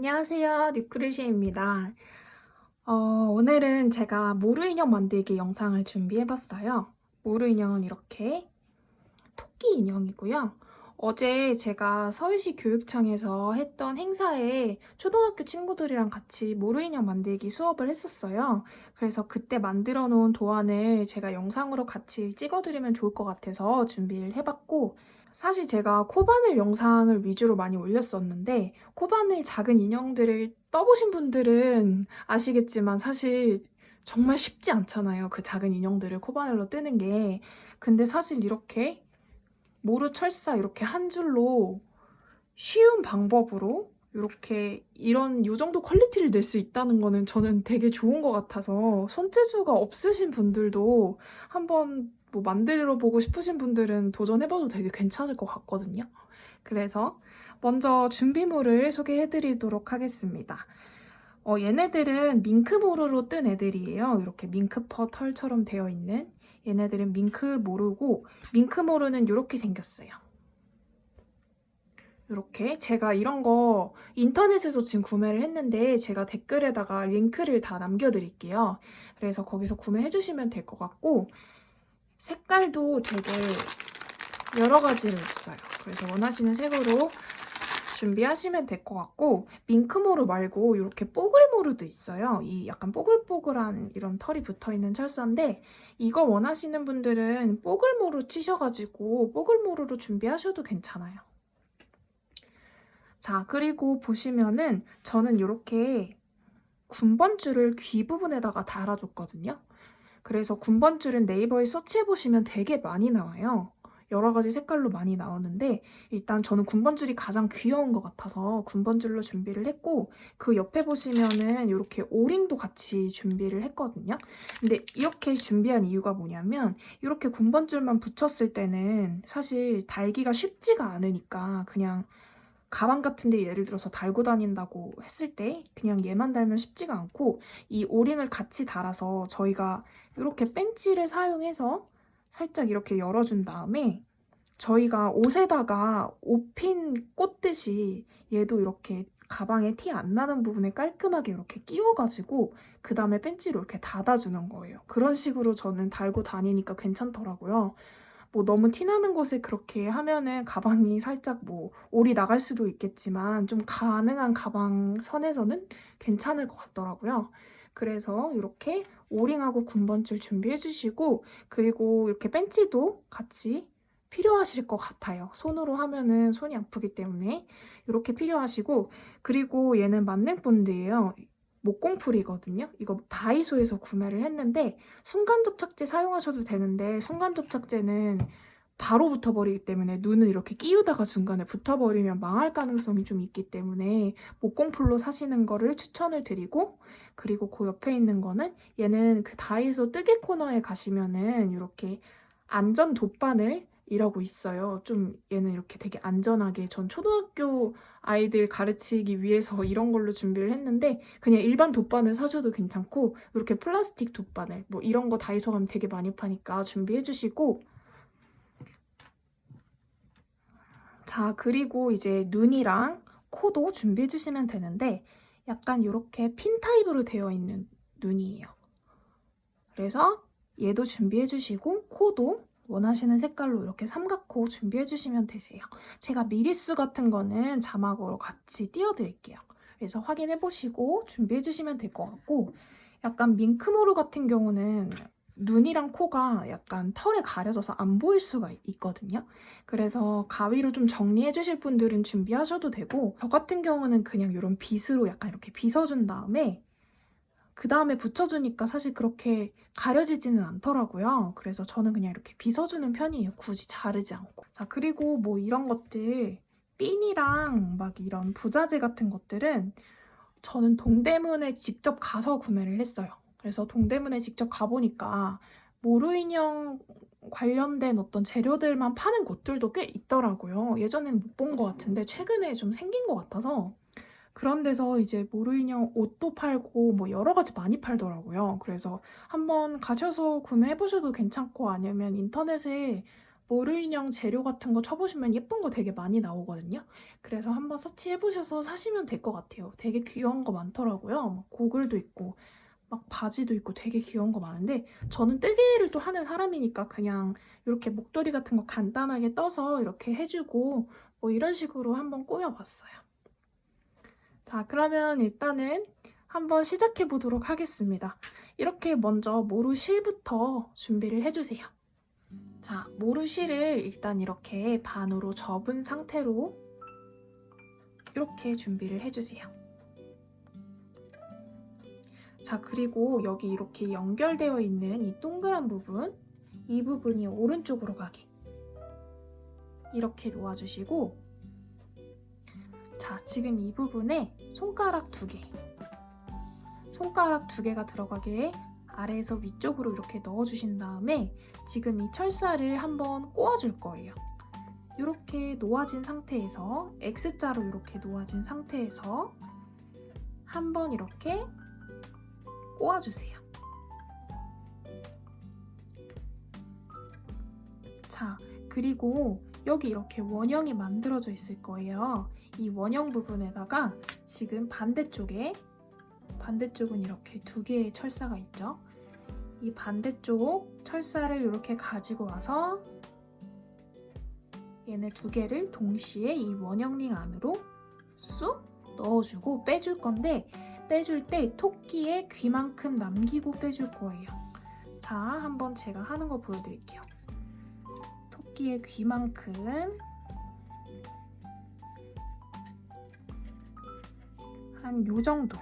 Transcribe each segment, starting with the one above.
안녕하세요, 뉴크르시입니다. 오늘은 제가 모루 인형 만들기 영상을 준비해봤어요. 모루 인형은 이렇게 토끼 인형이고요. 어제 제가 서울시 교육청에서 했던 행사에 초등학교 친구들이랑 같이 모루 인형 만들기 수업을 했었어요. 그래서 그때 만들어 놓은 도안을 제가 영상으로 같이 찍어드리면 좋을 것 같아서 준비를 해봤고, 사실 제가 코바늘 영상을 위주로 많이 올렸었는데 코바늘 작은 인형들을 떠보신 분들은 아시겠지만 사실 정말 쉽지 않잖아요. 그 작은 인형들을 코바늘로 뜨는 게. 근데 사실 이렇게 모루 철사 이렇게 한 줄로 쉬운 방법으로 이렇게 요 정도 퀄리티를 낼 수 있다는 거는 저는 되게 좋은 것 같아서 손재주가 없으신 분들도 한번 뭐 만들어 보고 싶으신 분들은 도전해봐도 되게 괜찮을 것 같거든요. 그래서 먼저 준비물을 소개해드리도록 하겠습니다. 얘네들은 밍크모루로 뜬 애들이에요. 이렇게 밍크퍼 털처럼 되어 있는 얘네들은 밍크모루고, 밍크모루는 이렇게 생겼어요. 이렇게 제가 이런 거 인터넷에서 지금 구매를 했는데 제가 댓글에다가 링크를 다 남겨드릴게요. 그래서 거기서 구매해주시면 될 것 같고, 색깔도 되게 여러 가지로 있어요. 그래서 원하시는 색으로 준비하시면 될 것 같고, 밍크모루 말고 이렇게 뽀글모루도 있어요. 이 약간 뽀글뽀글한 이런 털이 붙어있는 철사인데 이거 원하시는 분들은 뽀글모루 치셔가지고 뽀글모루로 준비하셔도 괜찮아요. 자, 그리고 보시면은 저는 이렇게 군번줄을 귀 부분에다가 달아줬거든요. 그래서 군번줄은 네이버에 서치해보시면 되게 많이 나와요. 여러 가지 색깔로 많이 나오는데 일단 저는 군번줄이 가장 귀여운 것 같아서 군번줄로 준비를 했고, 그 옆에 보시면은 이렇게 오링도 같이 준비를 했거든요. 근데 이렇게 준비한 이유가 뭐냐면 이렇게 군번줄만 붙였을 때는 사실 달기가 쉽지가 않으니까 그냥 가방 같은데 예를 들어서 달고 다닌다고 했을 때 그냥 얘만 달면 쉽지가 않고, 이 오링을 같이 달아서 저희가 이렇게 벤치를 사용해서 살짝 이렇게 열어준 다음에 저희가 옷에다가 옷핀 꽂듯이 얘도 이렇게 가방에 티 안 나는 부분에 깔끔하게 이렇게 끼워가지고 그 다음에 벤치로 이렇게 닫아주는 거예요. 그런 식으로 저는 달고 다니니까 괜찮더라고요. 뭐 너무 티나는 곳에 그렇게 하면은 가방이 살짝 뭐 올이 나갈 수도 있겠지만 좀 가능한 가방 선에서는 괜찮을 것 같더라고요. 그래서 이렇게 오링하고 군번줄 준비해 주시고, 그리고 이렇게 벤치도 같이 필요하실 것 같아요. 손으로 하면은 손이 아프기 때문에 이렇게 필요하시고, 그리고 얘는 만능본드예요. 목공풀이거든요. 이거 다이소에서 구매를 했는데 순간접착제 사용하셔도 되는데 순간접착제는 바로 붙어버리기 때문에 눈을 이렇게 끼우다가 중간에 붙어버리면 망할 가능성이 좀 있기 때문에 목공풀로 사시는 거를 추천을 드리고, 그리고 그 옆에 있는 거는 얘는 그 다이소 뜨개 코너에 가시면은 이렇게 안전 돗바늘 이라고 있어요. 좀 얘는 이렇게 되게 안전하게, 전 초등학교 아이들 가르치기 위해서 이런 걸로 준비를 했는데 그냥 일반 돗바늘 사셔도 괜찮고 이렇게 플라스틱 돗바늘 뭐 이런 거 다이소 가면 되게 많이 파니까 준비해 주시고, 자, 그리고 이제 눈이랑 코도 준비해 주시면 되는데 약간 이렇게 핀 타입으로 되어 있는 눈이에요. 그래서 얘도 준비해 주시고 코도 원하시는 색깔로 이렇게 삼각코 준비해 주시면 되세요. 제가 미리수 같은 거는 자막으로 같이 띄워드릴게요. 그래서 확인해 보시고 준비해 주시면 될 것 같고, 약간 밍크모루 같은 경우는 눈이랑 코가 약간 털에 가려져서 안 보일 수가 있거든요. 그래서 가위로 좀 정리해 주실 분들은 준비하셔도 되고, 저 같은 경우는 그냥 이런 빗으로 약간 이렇게 빗어준 다음에 그 다음에 붙여주니까 사실 그렇게 가려지지는 않더라고요. 그래서 저는 그냥 이렇게 빗어주는 편이에요. 굳이 자르지 않고. 자, 그리고 뭐 이런 것들, 핀이랑 막 이런 부자재 같은 것들은 저는 동대문에 직접 가서 구매를 했어요. 그래서 동대문에 직접 가보니까 모루 인형 관련된 어떤 재료들만 파는 곳들도 꽤 있더라고요. 예전에는 못 본 것 같은데 최근에 좀 생긴 것 같아서 그런 데서 이제 모루 인형 옷도 팔고 뭐 여러 가지 많이 팔더라고요. 그래서 한번 가셔서 구매해보셔도 괜찮고, 아니면 인터넷에 모루 인형 재료 같은 거 쳐보시면 예쁜 거 되게 많이 나오거든요. 그래서 한번 서치해보셔서 사시면 될 것 같아요. 되게 귀여운 거 많더라고요. 막 고글도 있고 막 바지도 있고 되게 귀여운 거 많은데 저는 뜨개를 또 하는 사람이니까 그냥 이렇게 목도리 같은 거 간단하게 떠서 이렇게 해주고 뭐 이런 식으로 한번 꾸며봤어요. 자, 그러면 일단은 한번 시작해 보도록 하겠습니다. 이렇게 먼저 모루 실부터 준비를 해주세요. 자, 모루 실을 일단 이렇게 반으로 접은 상태로 이렇게 준비를 해주세요. 자, 그리고 여기 이렇게 연결되어 있는 이 동그란 부분, 이 부분이 오른쪽으로 가게 이렇게 놓아주시고, 자, 지금 이 부분에 손가락 2개, 손가락 2개가 들어가게 아래에서 위쪽으로 이렇게 넣어주신 다음에 지금 이 철사를 한번 꼬아줄 거예요. 이렇게 놓아진 상태에서 X자로 이렇게 놓아진 상태에서 한번 이렇게 꼬아주세요. 자, 그리고 여기 이렇게 원형이 만들어져 있을 거예요. 이 원형 부분에다가 지금 반대쪽은 이렇게 2개의 철사가 있죠. 이 반대쪽 철사를 이렇게 가지고 와서 얘네 2개를 동시에 이 원형 링 안으로 쑥 넣어주고 빼줄 건데, 빼줄 때 토끼의 귀만큼 남기고 빼줄 거예요. 자, 한번 제가 하는 거 보여드릴게요. 토끼의 귀만큼 한 요 정도.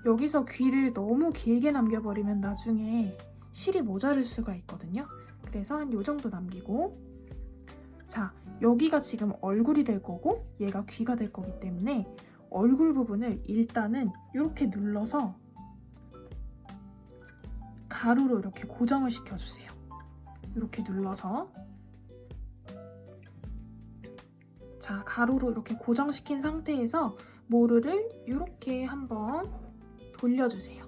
여기서 귀를 너무 길게 남겨버리면 나중에 실이 모자랄 수가 있거든요. 그래서 한 요 정도 남기고, 자, 여기가 지금 얼굴이 될 거고 얘가 귀가 될 거기 때문에 얼굴 부분을 일단은 이렇게 눌러서 가루로 이렇게 고정을 시켜주세요. 이렇게 눌러서, 자, 가루로 이렇게 고정시킨 상태에서 모루를 이렇게 한번 돌려주세요.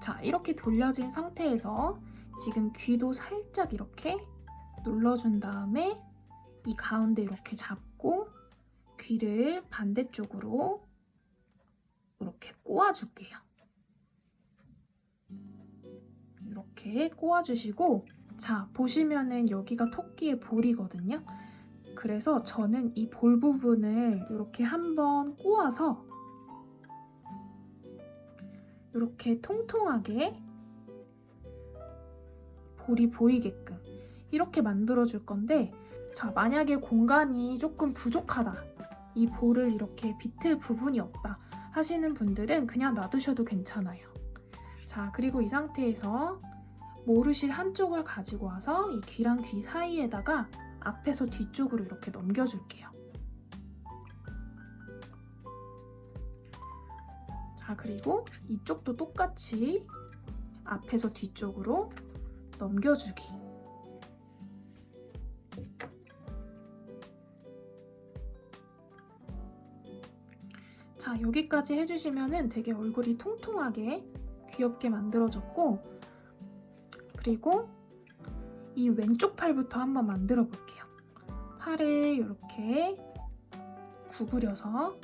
자, 이렇게 돌려진 상태에서 지금 귀도 살짝 이렇게 눌러준 다음에 이 가운데 이렇게 잡고 귀를 반대쪽으로 이렇게 꼬아줄게요. 이렇게 꼬아주시고, 자, 보시면은 여기가 토끼의 볼이거든요. 그래서 저는 이 볼 부분을 이렇게 한번 꼬아서 이렇게 통통하게 볼이 보이게끔 이렇게 만들어줄 건데, 자, 만약에 공간이 조금 부족하다, 이 볼을 이렇게 비틀 부분이 없다 하시는 분들은 그냥 놔두셔도 괜찮아요. 자, 그리고 이 상태에서 모루실 한쪽을 가지고 와서 이 귀랑 귀 사이에다가 앞에서 뒤쪽으로 이렇게 넘겨줄게요. 자, 그리고 이쪽도 똑같이 앞에서 뒤쪽으로 넘겨주기. 자, 여기까지 해주시면은 되게 얼굴이 통통하게 귀엽게 만들어졌고, 그리고 이 왼쪽 팔부터 한번 만들어 볼게요. 팔을 이렇게 구부려서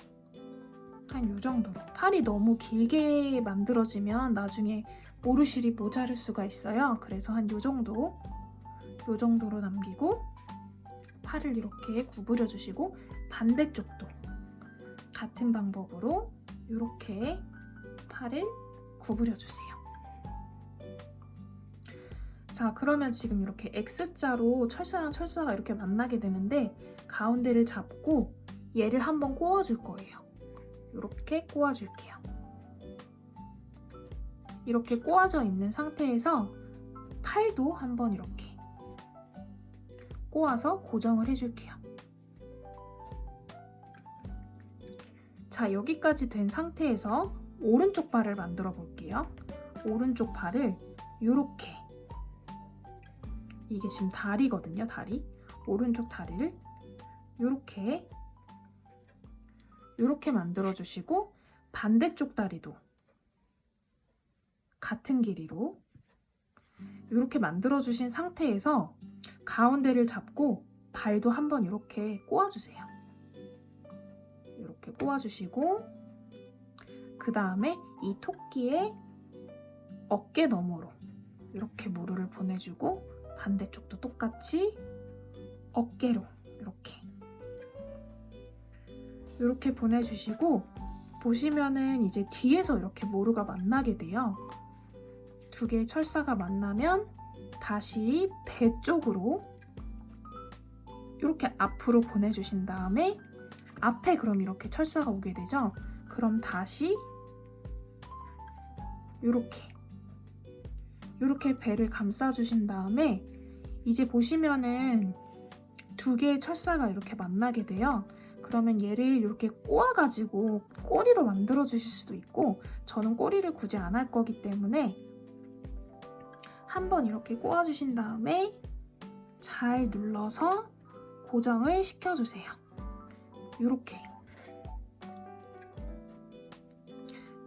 한 요 정도로. 팔이 너무 길게 만들어지면 나중에 모루실이 모자랄 수가 있어요. 그래서 한 요 정도로 남기고 팔을 이렇게 구부려 주시고, 반대쪽도 같은 방법으로 이렇게 팔을 구부려 주세요. 자, 그러면 지금 이렇게 X자로 철사랑 철사가 이렇게 만나게 되는데 가운데를 잡고 얘를 한번 꼬아줄 거예요. 이렇게 꼬아줄게요. 이렇게 꼬아져 있는 상태에서 팔도 한번 이렇게 꼬아서 고정을 해줄게요. 자, 여기까지 된 상태에서 오른쪽 발을 만들어 볼게요. 오른쪽 발을 이렇게, 이게 지금 다리거든요, 다리. 오른쪽 다리를 이렇게 만들어 주시고, 반대쪽 다리도 같은 길이로 이렇게 만들어주신 상태에서 가운데를 잡고 발도 한번 이렇게 꼬아주세요. 이렇게 꼬아주시고 그 다음에 이 토끼의 어깨 너머로 이렇게 모루를 보내주고 반대쪽도 똑같이 어깨로 이렇게 보내주시고 보시면은 이제 뒤에서 이렇게 모루가 만나게 돼요. 두 개의 철사가 만나면 다시 배 쪽으로 이렇게 앞으로 보내주신 다음에 앞에 그럼 이렇게 철사가 오게 되죠. 그럼 다시 이렇게 배를 감싸주신 다음에 이제 보시면은 두 개의 철사가 이렇게 만나게 돼요. 그러면 얘를 이렇게 꼬아가지고 꼬리로 만들어 주실 수도 있고 저는 꼬리를 굳이 안 할 거기 때문에 한번 이렇게 꼬아주신 다음에 잘 눌러서 고정을 시켜주세요. 이렇게.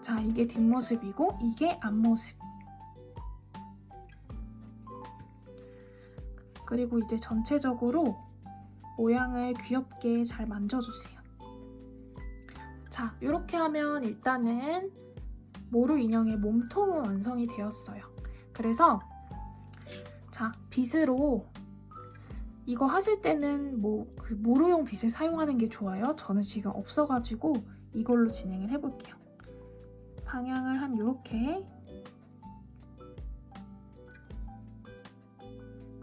자, 이게 뒷모습이고 이게 앞모습. 그리고 이제 전체적으로 모양을 귀엽게 잘 만져주세요. 자, 이렇게 하면 일단은 모루 인형의 몸통은 완성이 되었어요. 그래서 자, 빗으로 이거 하실 때는 그 모루용 빗을 사용하는 게 좋아요. 저는 지금 없어가지고 이걸로 진행을 해볼게요. 방향을 한 요렇게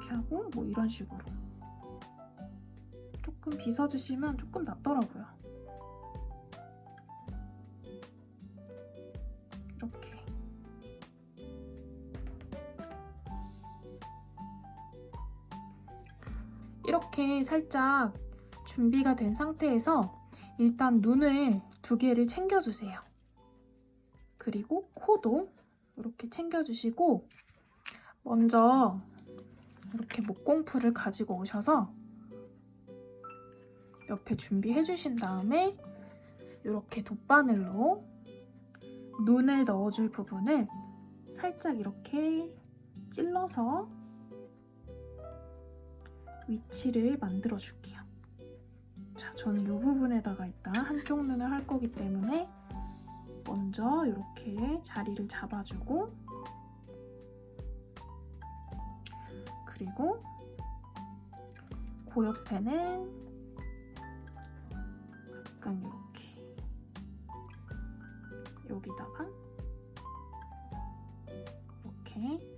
하고 뭐 이런 식으로 조금 빗어주시면 조금 낫더라고요. 이렇게. 이렇게 살짝 준비가 된 상태에서 일단 눈을 두 개를 챙겨주세요. 그리고 코도 이렇게 챙겨주시고 먼저 이렇게 목공풀을 가지고 오셔서 옆에 준비해 주신 다음에 이렇게 돗바늘로 눈을 넣어줄 부분을 살짝 이렇게 찔러서 위치를 만들어 줄게요. 자, 저는 이 부분에다가 일단 한쪽 눈을 할 거기 때문에 먼저 이렇게 자리를 잡아주고 그리고 그 옆에는 약간 이렇게 여기다가 이렇게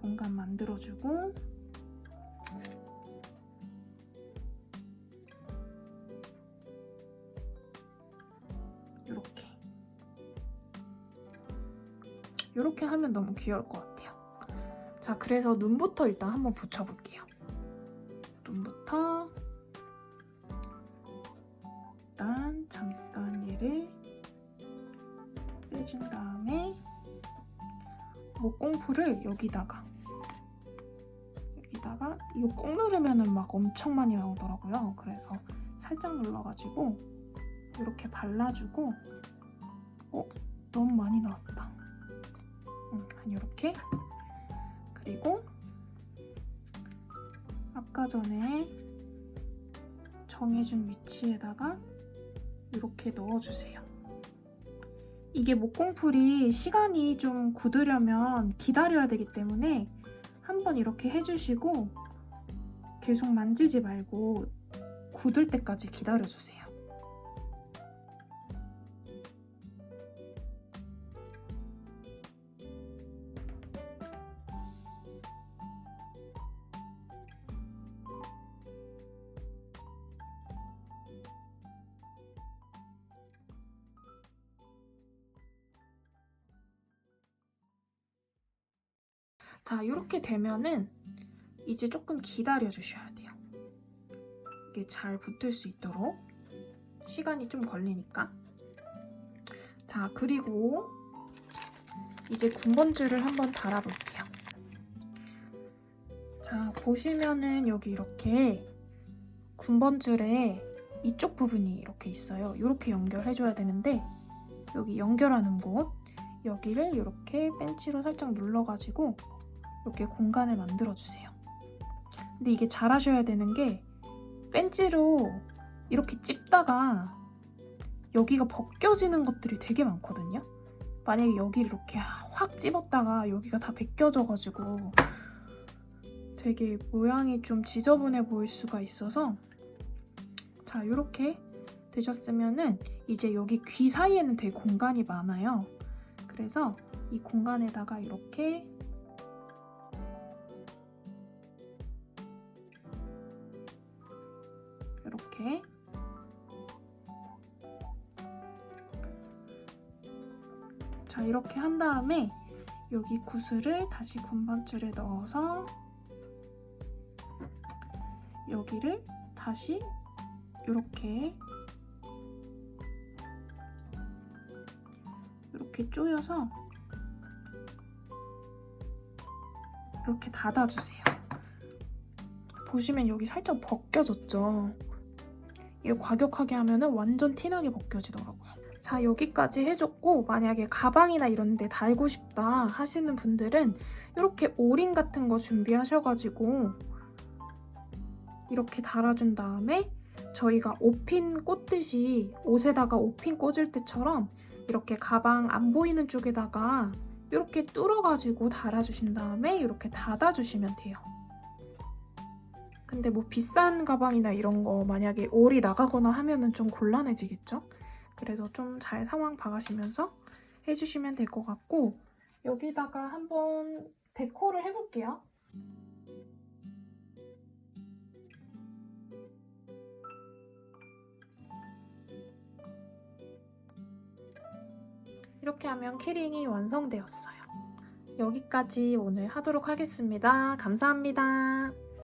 공간 만들어주고 이렇게 하면 너무 귀여울 것 같아요. 자, 그래서 눈부터 일단 한번 붙여볼게요. 눈부터 일단 잠깐 얘를 빼준 다음에 목공풀을 여기다가 이거 꾹 누르면은 막 엄청 많이 나오더라고요. 그래서 살짝 눌러가지고 이렇게 발라주고 너무 많이 나왔다. 한 이렇게. 그리고 아까 전에 정해준 위치에다가 이렇게 넣어주세요. 이게 목공풀이 시간이 좀 굳으려면 기다려야 되기 때문에 한번 이렇게 해주시고 계속 만지지 말고 굳을 때까지 기다려주세요. 자, 이렇게 되면은 이제 조금 기다려 주셔야 돼요. 이게 잘 붙을 수 있도록 시간이 좀 걸리니까. 자, 그리고 이제 군번줄을 한번 달아볼게요. 자, 보시면은 여기 이렇게 군번줄에 이쪽 부분이 이렇게 있어요. 이렇게 연결해줘야 되는데 여기 연결하는 곳 여기를 이렇게 벤치로 살짝 눌러가지고 이렇게 공간을 만들어주세요. 근데 이게 잘 하셔야 되는 게 벤치로 이렇게 찝다가 여기가 벗겨지는 것들이 되게 많거든요. 만약에 여기를 이렇게 확 찝었다가 여기가 다 벗겨져가지고 되게 모양이 좀 지저분해 보일 수가 있어서, 자, 이렇게 되셨으면은 이제 여기 귀 사이에는 되게 공간이 많아요. 그래서 이 공간에다가 이렇게 자, 이렇게 한 다음에 여기 구슬을 다시 군번줄에 넣어서 여기를 다시 이렇게 조여서 이렇게 닫아주세요. 보시면 여기 살짝 벗겨졌죠? 이거 과격하게 하면은 완전 티나게 벗겨지더라고요. 자, 여기까지 해줬고, 만약에 가방이나 이런 데 달고 싶다 하시는 분들은 이렇게 오링 같은 거 준비하셔가지고 이렇게 달아준 다음에 저희가 옷핀 꽂듯이 옷에다가 옷핀 꽂을 때처럼 이렇게 가방 안 보이는 쪽에다가 이렇게 뚫어가지고 달아주신 다음에 이렇게 닫아주시면 돼요. 근데 뭐 비싼 가방이나 이런 거 만약에 올이 나가거나 하면은 좀 곤란해지겠죠? 그래서 좀 잘 상황 봐가시면서 해주시면 될 것 같고, 여기다가 한번 데코를 해볼게요. 이렇게 하면 키링이 완성되었어요. 여기까지 오늘 하도록 하겠습니다. 감사합니다.